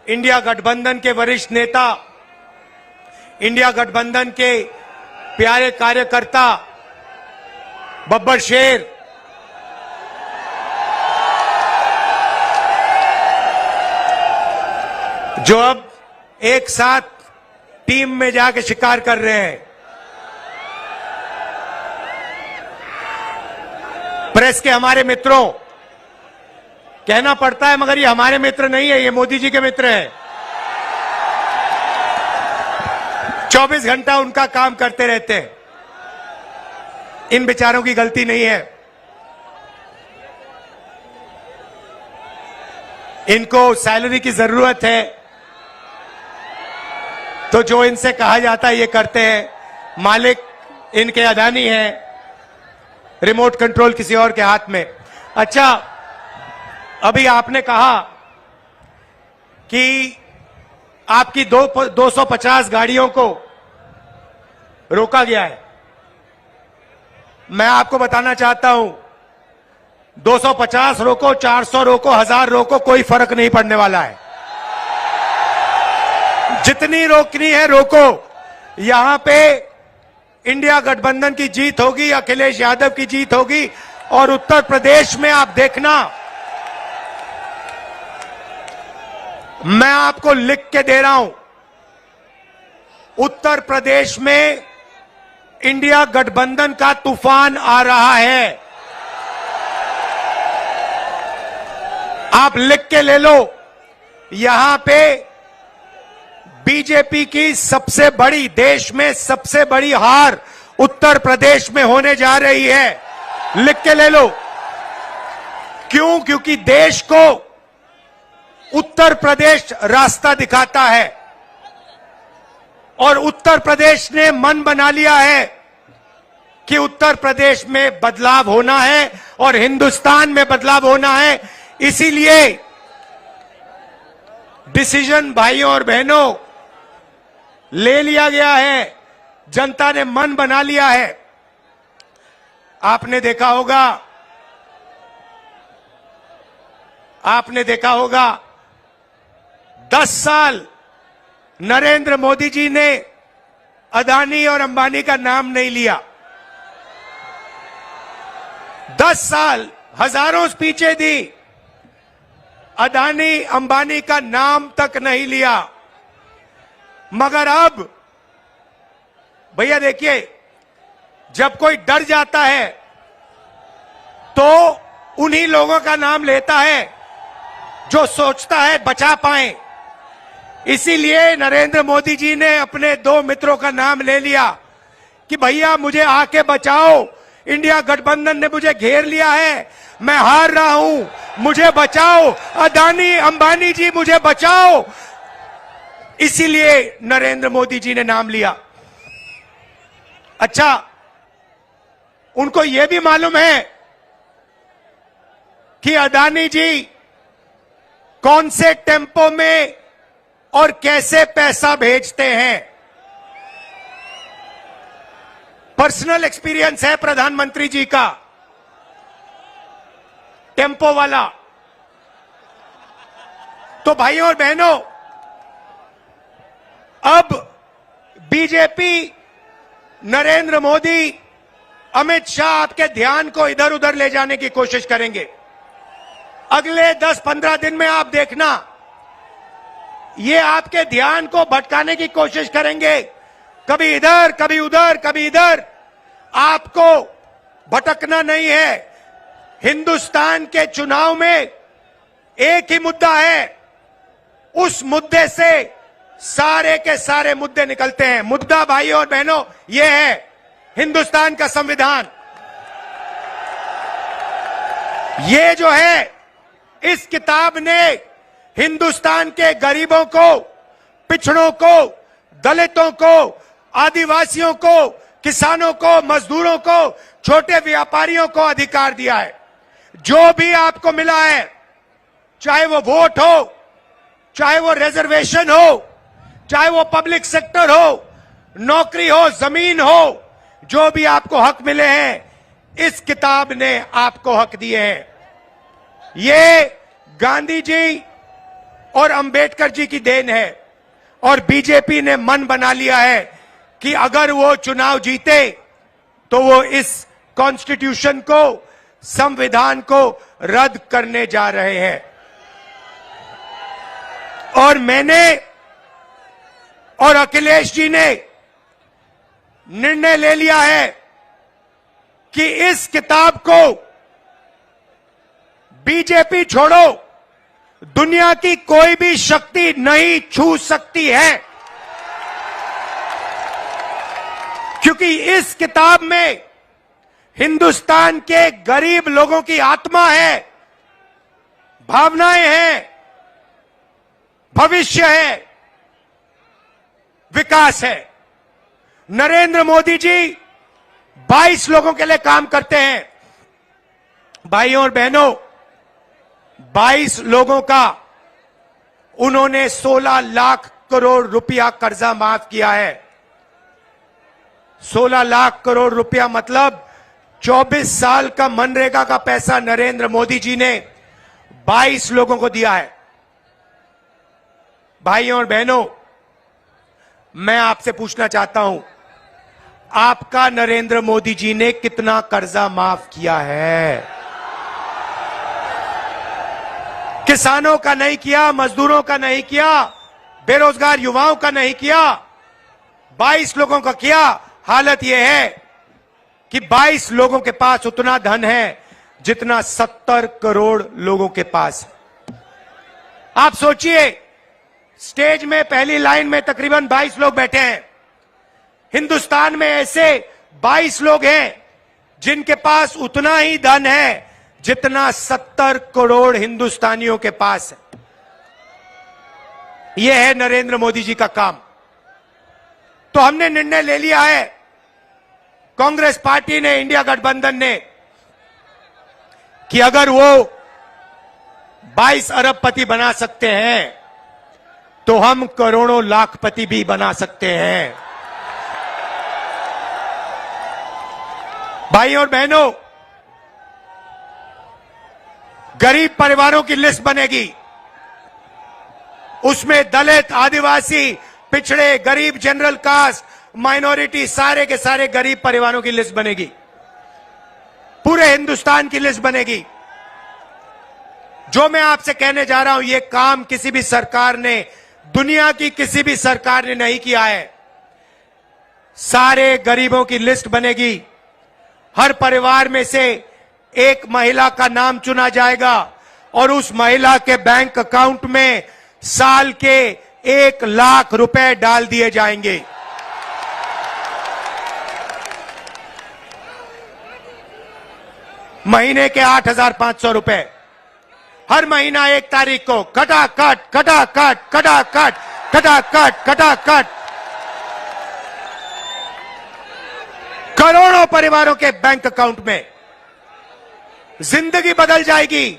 India गठबंधन के वरिष्ठ नेता, इंडिया गठबंधन के प्यारे कार्यकर्ता बब्बर शेर, जो अब एक साथ टीम में जाके शिकार कर रहे हैं। प्रेस के हमारे मित्रों, कहना पड़ता है मगर ये हमारे मित्र नहीं है, ये मोदी जी के मित्र हैं। 24 घंटा उनका काम करते रहते हैं। इन बेचारों की गलती नहीं है। इनको सैलरी की जरूरत है तो जो इनसे कहा जाता है ये करते हैं। मालिक इनके अदानी है, रिमोट कंट्रोल किसी और के हाथ में। अच्छा, अभी आपने कहा कि आपकी 250 गाड़ियों को रोका गया है। मैं आपको बताना चाहता हूं, 250 रोको, 400 रोको, 1000 रोको, कोई फर्क नहीं पड़ने वाला है। जितनी रोकनी है रोको। यहां पे इंडिया गठबंधन की जीत होगी, अखिलेश यादव की जीत होगी। और उत्तर प्रदेश में आप देखना, मैं आपको लिख के दे रहा हूं, उत्तर प्रदेश में इंडिया गठबंधन का तूफान आ रहा है। आप लिख के ले लो। यहां पे बीजेपी की सबसे बड़ी, देश में सबसे बड़ी हार उत्तर प्रदेश में होने जा रही है। लिख के ले लो। क्यों? क्योंकि देश को उत्तर प्रदेश रास्ता दिखाता है और उत्तर प्रदेश ने मन बना लिया है कि उत्तर प्रदेश में बदलाव होना है और हिंदुस्तान में बदलाव होना है। इसीलिए डिसीजन भाइयों और बहनों ले लिया गया है। जनता ने मन बना लिया है। आपने देखा होगा 10 साल नरेंद्र मोदी जी ने अदानी और अंबानी का नाम नहीं लिया। 10 साल हजारों स्पीचें दी, अदानी अंबानी का नाम तक नहीं लिया। मगर अब भैया देखिए, जब कोई डर जाता है तो उन्हीं लोगों का नाम लेता है जो सोचता है बचा पाए। इसीलिए नरेंद्र मोदी जी ने अपने 2 मित्रों का नाम ले लिया कि भैया मुझे आके बचाओ, इंडिया गठबंधन ने मुझे घेर लिया है, मैं हार रहा हूं, मुझे बचाओ, अदानी अंबानी जी मुझे बचाओ। इसीलिए नरेंद्र मोदी जी ने नाम लिया। अच्छा, उनको यह भी मालूम है कि अदानी जी कौन से टेम्पो में और कैसे पैसा भेजते हैं। पर्सनल एक्सपीरियंस है प्रधानमंत्री जी का, टेम्पो वाला। तो भाइयों और बहनों, अब बीजेपी, नरेंद्र मोदी, अमित शाह आपके ध्यान को इधर उधर ले जाने की कोशिश करेंगे। अगले 10-15 दिन में आप देखना, ये आपके ध्यान को भटकाने की कोशिश करेंगे। कभी इधर, कभी उधर, कभी इधर। आपको भटकना नहीं है। हिंदुस्तान के चुनाव में एक ही मुद्दा है, उस मुद्दे से सारे के सारे मुद्दे निकलते हैं। मुद्दा भाइयों और बहनों यह है हिंदुस्तान का संविधान। ये जो है, इस किताब ने हिंदुस्तान के गरीबों को, पिछड़ों को, दलितों को, आदिवासियों को, किसानों को, मजदूरों को, छोटे व्यापारियों को अधिकार दिया है। जो भी आपको मिला है, चाहे वो वोट हो, चाहे वो रिजर्वेशन हो, चाहे वो पब्लिक सेक्टर हो, नौकरी हो, जमीन हो, जो भी आपको हक मिले हैं, इस किताब ने आपको हक दिए हैं। ये गांधी जी और अंबेडकर जी की देन है। और बीजेपी ने मन बना लिया है कि अगर वो चुनाव जीते तो वो इस कॉन्स्टिट्यूशन को, संविधान को रद्द करने जा रहे हैं। और मैंने और अखिलेश जी ने निर्णय ले लिया है कि इस किताब को बीजेपी छोड़ो, दुनिया की कोई भी शक्ति नहीं छू सकती है, क्योंकि इस किताब में हिंदुस्तान के गरीब लोगों की आत्मा है, भावनाएं हैं, भविष्य है, विकास है। नरेंद्र मोदी जी 22 लोगों के लिए काम करते हैं। भाइयों और बहनों, 22 लोगों का उन्होंने 16 लाख करोड़ रुपया कर्जा माफ किया है। 16 लाख करोड़ रुपया मतलब 24 साल का मनरेगा का पैसा नरेंद्र मोदी जी ने 22 लोगों को दिया है। भाइयों और बहनों, मैं आपसे पूछना चाहता हूं, आपका नरेंद्र मोदी जी ने कितना कर्जा माफ किया है? किसानों का नहीं किया, मजदूरों का नहीं किया, बेरोजगार युवाओं का नहीं किया, 22 लोगों का किया। हालत यह है कि 22 लोगों के पास उतना धन है जितना 70 करोड़ लोगों के पास। आप सोचिए, स्टेज में पहली लाइन में तकरीबन 22 लोग बैठे हैं। हिंदुस्तान में ऐसे 22 लोग हैं जिनके पास उतना ही धन है जितना 70 करोड़ हिंदुस्तानियों के पास है। यह है नरेंद्र मोदी जी का काम। तो हमने निर्णय ले लिया है, कांग्रेस पार्टी ने, इंडिया गठबंधन ने, कि अगर वो 22 अरबपति बना सकते हैं तो हम करोड़ों लाखपति भी बना सकते हैं। भाइयों और बहनों, गरीब परिवारों की लिस्ट बनेगी। उसमें दलित, आदिवासी, पिछड़े, गरीब, जनरल कास्ट, माइनॉरिटी, सारे के सारे गरीब परिवारों की लिस्ट बनेगी। पूरे हिंदुस्तान की लिस्ट बनेगी। जो मैं आपसे कहने जा रहा हूं, यह काम किसी भी सरकार ने, दुनिया की किसी भी सरकार ने नहीं किया है। सारे गरीबों की लिस्ट बनेगी। हर परिवार में से एक महिला का नाम चुना जाएगा और उस महिला के बैंक अकाउंट में साल के 1 लाख रुपए डाल दिए जाएंगे। महीने के 8,500 रुपए हर महीना 1 तारीख को खटाखट खटाखट खटाखट खटाखट खटाखट करोड़ों परिवारों के बैंक अकाउंट में। जिंदगी बदल जाएगी।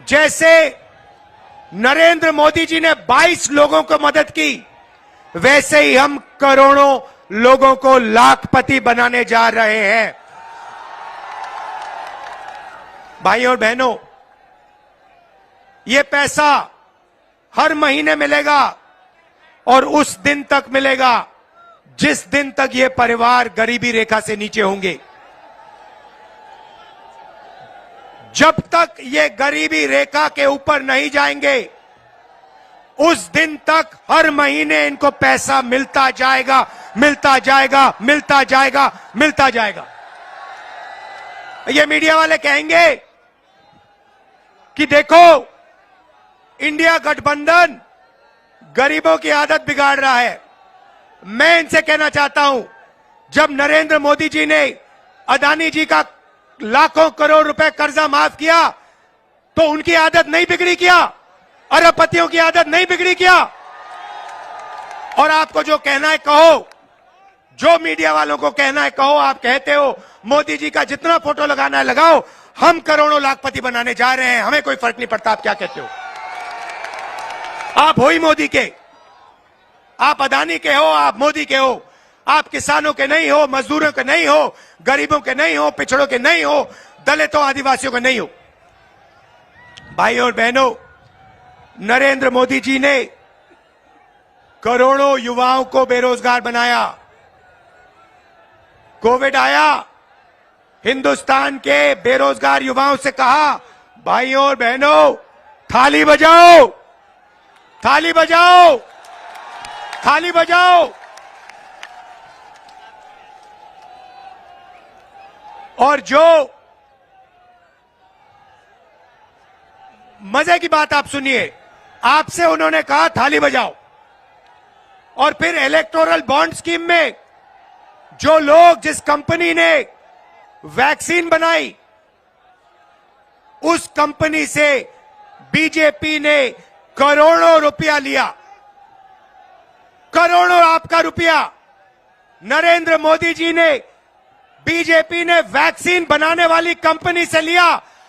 जैसे नरेंद्र मोदी जी ने 22 लोगों को मदद की, वैसे ही हम करोड़ों लोगों को लाखपति बनाने जा रहे हैं। भाइयों और बहनों, यह पैसा हर महीने मिलेगा और उस दिन तक मिलेगा जिस दिन तक ये परिवार गरीबी रेखा से नीचे होंगे। जब तक ये गरीबी रेखा के ऊपर नहीं जाएंगे, उस दिन तक हर महीने इनको पैसा मिलता जाएगा, मिलता जाएगा, मिलता जाएगा, मिलता जाएगा। ये मीडिया वाले कहेंगे कि देखो, इंडिया गठबंधन गरीबों की आदत बिगाड़ रहा है। मैं इनसे कहना चाहता हूं, जब नरेंद्र मोदी जी ने अदानी जी का लाखों करोड़ रुपए कर्जा माफ किया तो उनकी आदत नहीं बिगड़ी क्या? अरबपतियों की आदत नहीं बिगड़ी क्या? और आपको जो कहना है कहो, जो मीडिया वालों को कहना है कहो। आप कहते हो मोदी जी का जितना फोटो लगाना है लगाओ, हम करोड़ों लाखपति बनाने जा रहे हैं, हमें कोई फर्क नहीं पड़ता आप क्या कहते हो। आप हो ही मोदी के, आप अदानी के हो, आप मोदी के हो। आप किसानों के नहीं हो, मजदूरों के नहीं हो, गरीबों के नहीं हो, पिछड़ों के नहीं हो, दलितों आदिवासियों के नहीं हो। भाइयों और बहनों, नरेंद्र मोदी जी ने करोड़ों युवाओं को बेरोजगार बनाया। कोविड आया, हिंदुस्तान के बेरोजगार युवाओं से कहा, भाइयों और बहनों, थाली बजाओ, थाली बजाओ, थाली बजाओ। और जो मजे की बात आप सुनिए, आपसे उन्होंने कहा थाली बजाओ, और फिर इलेक्टोरल बॉन्ड स्कीम में जो लोग, जिस कंपनी ने वैक्सीन बनाई, उस कंपनी से बीजेपी ने करोड़ों रुपया लिया। करोड़ों आपका रुपया नरेंद्र मोदी जी ने, बीजेपी ने वैक्सीन बनाने वाली कंपनी से लिया।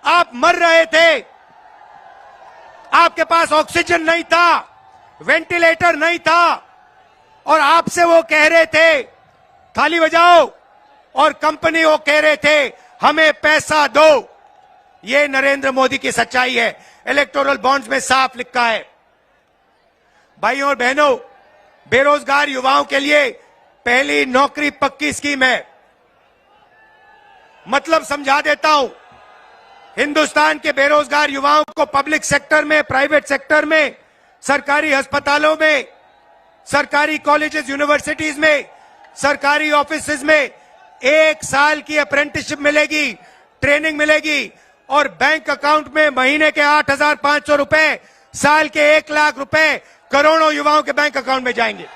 आप मर रहे थे, आपके पास ऑक्सीजन नहीं था, वेंटिलेटर नहीं था, और आपसे वो कह रहे थे थाली बजाओ, और कंपनी वो कह रहे थे हमें पैसा दो। ये नरेंद्र मोदी की सच्चाई है, इलेक्टोरल बॉन्ड्स में साफ लिखा है। भाइयों और बहनों, बेरोजगार युवाओं के लिए पहली नौकरी पक्की स्कीम है। मतलब समझा देता हूं, हिंदुस्तान के बेरोजगार युवाओं को पब्लिक सेक्टर में, प्राइवेट सेक्टर में, सरकारी अस्पतालों में, सरकारी कॉलेजेस, यूनिवर्सिटीज में, सरकारी ऑफिसेज में 1 साल की अप्रेंटिसशिप मिलेगी, ट्रेनिंग मिलेगी, और बैंक अकाउंट में महीने के 8,500 रुपए, साल के 1 लाख रुपए करोड़ों युवाओं के बैंक अकाउंट में जाएंगे।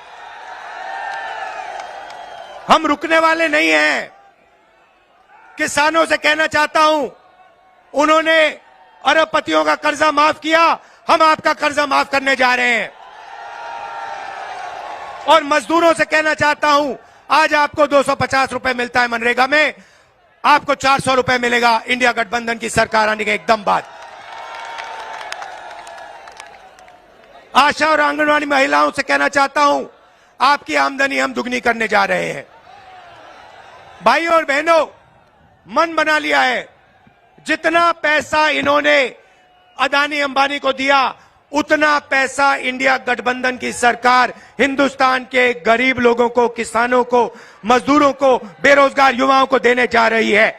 हम रुकने वाले नहीं हैं। किसानों से कहना चाहता हूं, उन्होंने अरबपतियों का कर्जा माफ किया, हम आपका कर्जा माफ करने जा रहे हैं। और मजदूरों से कहना चाहता हूं, आज आपको 250 रुपए मिलता है मनरेगा में, आपको 400 रुपए मिलेगा इंडिया गठबंधन की सरकार आने के एकदम बाद। आशा और आंगनवाड़ी महिलाओं से कहना चाहता हूं, आपकी आमदनी हम दुगनी करने जा रहे हैं। भाइयों और बहनों, मन बना लिया है, जितना पैसा इन्होंने अदानी अंबानी को दिया, उतना पैसा इंडिया गठबंधन की सरकार हिंदुस्तान के गरीब लोगों को, किसानों को, मजदूरों को, बेरोजगार युवाओं को देने जा रही है।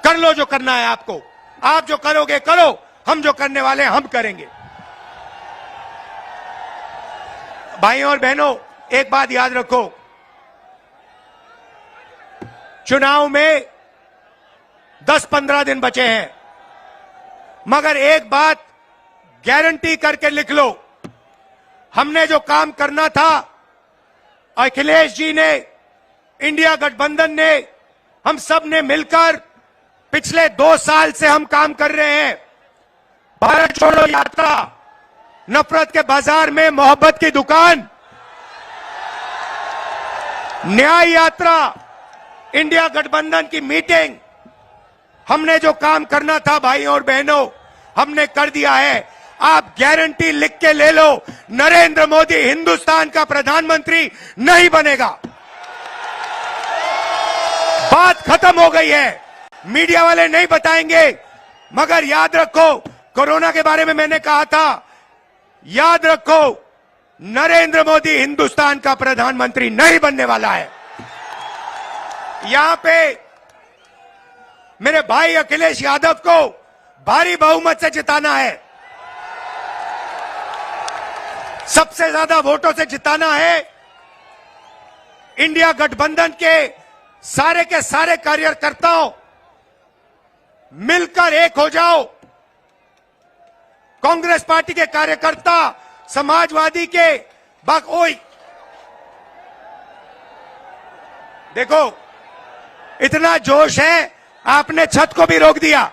कर लो जो करना है आपको, आप जो करोगे करो, हम जो करने वाले हैं हम करेंगे। भाइयों और बहनों, एक बात याद रखो, चुनाव में 10-15 दिन बचे हैं, मगर एक बात गारंटी करके लिख लो, हमने जो काम करना था, अखिलेश जी ने, इंडिया गठबंधन ने, हम सब ने मिलकर पिछले 2 साल से हम काम कर रहे हैं। भारत छोड़ो यात्रा, नफरत के बाजार में मोहब्बत की दुकान, न्याय यात्रा, इंडिया गठबंधन की मीटिंग, हमने जो काम करना था भाइयों और बहनों, हमने कर दिया है। आप गारंटी लिख के ले लो, नरेंद्र मोदी हिंदुस्तान का प्रधानमंत्री नहीं बनेगा। बात खत्म हो गई है, मीडिया वाले नहीं बताएंगे, मगर याद रखो, कोरोना के बारे में मैंने कहा था, याद रखो, नरेंद्र मोदी हिंदुस्तान का प्रधानमंत्री नहीं बनने वाला है। यहां पे मेरे भाई अखिलेश यादव को भारी बहुमत से जिताना है, सबसे ज्यादा वोटों से जिताना है। इंडिया गठबंधन के सारे कार्यकर्ताओं मिलकर एक हो जाओ। कांग्रेस पार्टी के कार्यकर्ता, समाजवादी के ओई देखो, इतना जोश है, आपने छत को भी रोक दिया।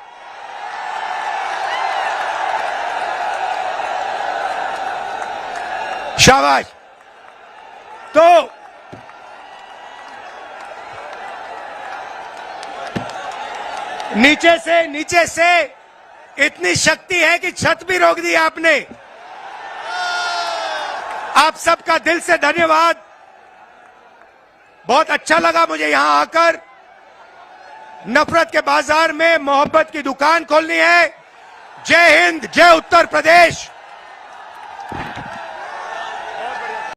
शाबाश। तो नीचे से इतनी शक्ति है कि छत भी रोक दी आपने। आप सबका दिल से धन्यवाद। बहुत अच्छा लगा मुझे यहां आकर। नफरत के बाजार में मोहब्बत की दुकान खोलनी है। जय हिंद, जय उत्तर प्रदेश।